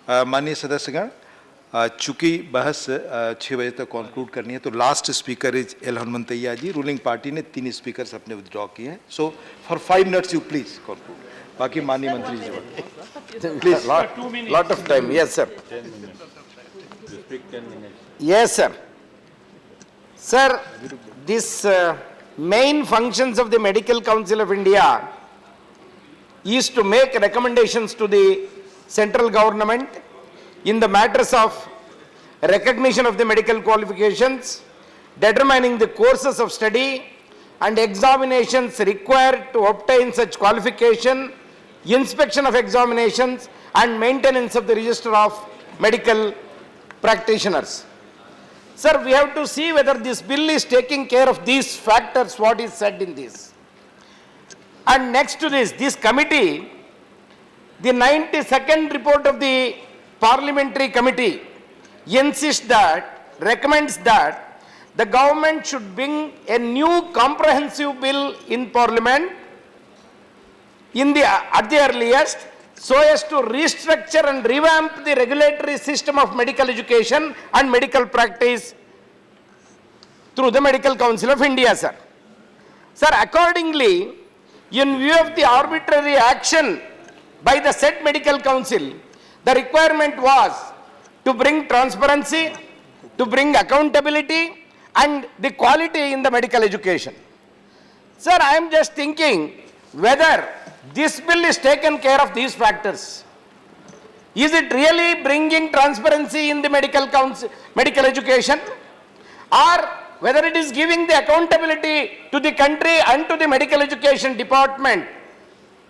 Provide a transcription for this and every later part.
माननीय सदस्यगण, चूंकि बहस 6 बजे तक कंक्लूड करनी है, तो last speaker is L Hanumanthaiah ji. Ruling party ने 3 स्पीकर्स अपने विथड्रॉ किए हैं, so for 5 minutes you please conclude. बाकी माननीय मंत्री जी Please, lot of time. Yes, sir. Yes, sir. Sir, this main functions of the Medical Council of India is to make recommendations to the central government in the matters of recognition of the medical qualifications, determining the courses of study and examinations required to obtain such qualification, inspection of examinations and maintenance of the register of medical practitioners. Sir, we have to see whether this bill is taking care of these factors, what is said in this. And next to this committee, the 92nd report of the parliamentary committee recommends that the government should bring a new comprehensive bill in parliament at the earliest, so as to restructure and revamp the regulatory system of medical education and medical practice through the Medical Council of India, sir. Sir, accordingly, in view of the arbitrary action by the said Medical Council, the requirement was to bring transparency, to bring accountability and the quality in the medical education. Sir, I am just thinking whether this bill is taken care of these factors. Is it really bringing transparency in the medical education, or whether it is giving the accountability to the country and to the medical education department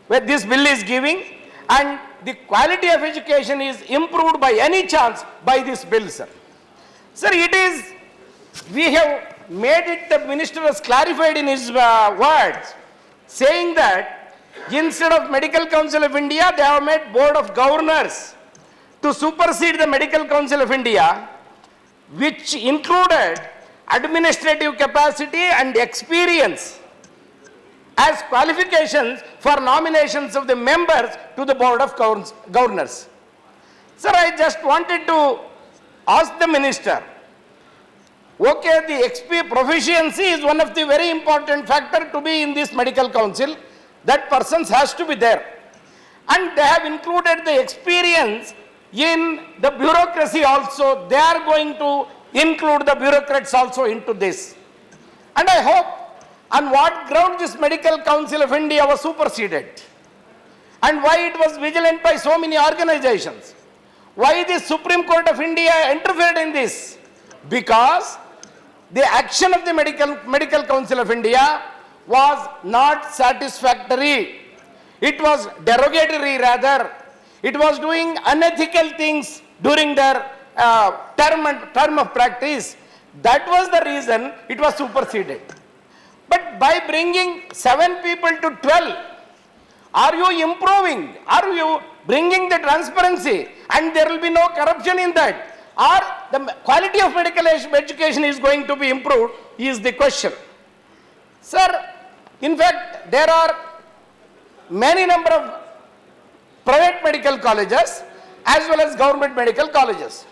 where this bill is giving, and the quality of education is improved by any chance by this bill, sir? Sir, we have made it, the minister has clarified in his words, saying that instead of Medical Council of India, they have made Board of Governors to supersede the Medical Council of India, which included administrative capacity and experience as qualifications for nominations of the members to the Board of Governors. Sir, I just wanted to ask the minister, okay, the proficiency is one of the very important factor to be in this Medical Council. That persons has to be there. And they have included the experience in the bureaucracy also. They are going to include the bureaucrats also into this. And I hope, on what ground this Medical Council of India was superseded, and why it was vigilant by so many organizations, why the Supreme Court of India interfered in this? Because the action of the Medical Council of India was not satisfactory. It was derogatory rather. It was doing unethical things during their term of practice. That was the reason it was superseded. But by bringing 7 people to 12, are you improving? Are you bringing the transparency? And there will be no corruption in that. Or the quality of medical education is going to be improved is the question. Sir, in fact, there are many number of private medical colleges as well as government medical colleges.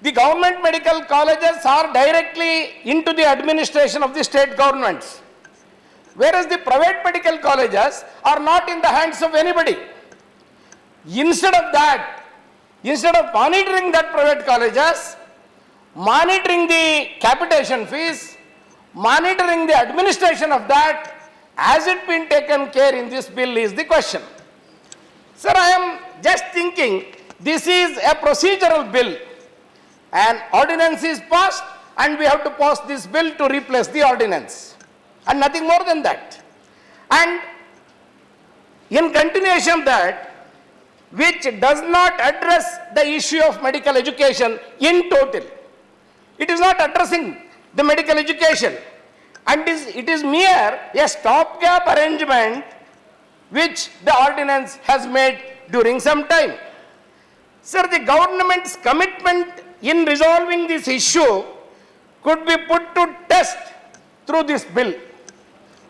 The government medical colleges are directly into the administration of the state governments, whereas the private medical colleges are not in the hands of anybody. Instead of that, instead of monitoring that private colleges, monitoring the capitation fees, monitoring the administration of that, has it been taken care in this bill is the question. Sir, I am just thinking, this is a procedural bill. An ordinance is passed and we have to pass this bill to replace the ordinance, and nothing more than that. And in continuation of that, which does not address the issue of medical education in total. It is not addressing the medical education, and it is mere a stopgap arrangement which the ordinance has made during some time. Sir, the government's commitment in resolving this issue could be put to test through this bill.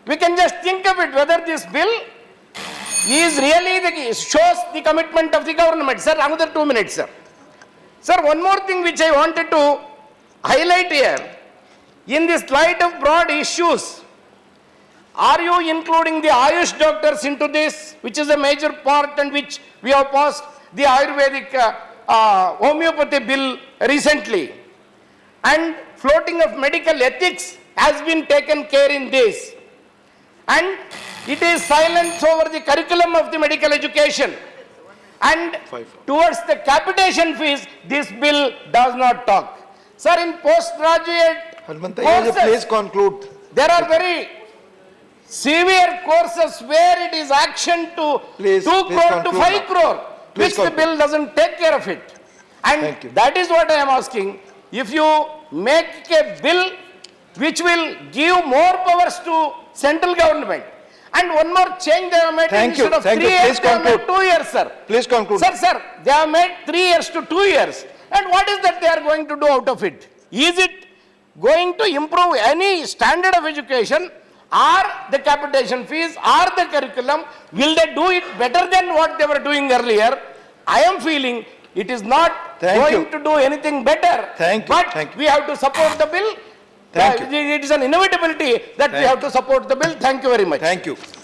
We can just think of it, whether this bill is really shows the commitment of the government. Sir, another 2 minutes, sir. Sir, one more thing which I wanted to highlight here. In this light of broad issues, are you including the Ayush doctors into this, which is a major part and which we have passed the Ayurvedic homeopathy bill recently? And floating of medical ethics has been taken care in this. And it is silence over the curriculum of the medical education. And towards the capitation fees, this bill does not talk. Sir, in postgraduate Hanumanthaiah, please courses, conclude. there are very severe courses where it is action to Please 2 crore to conclude 5 now. crore, Please which the conclude. bill doesn't take care of it. And Thank you. that is what I am asking. If you make a bill which will give more powers to central government, and one more change they have made, Thank you. instead of Thank 3 you. years, Please they have made conclude. 2 years, sir. Please conclude. Sir, they have made 3 years to 2 years. And what is that they are going to do out of it? Is it going to improve any standard of education, or the capitation fees, or the curriculum? Will they do it better than what they were doing earlier? I am feeling it is not Thank going you. to do anything better. Thank you. But Thank you. we have to support the bill. Thank you. It is an inevitability that we Thank have to support the bill. Thank you very much. Thank you.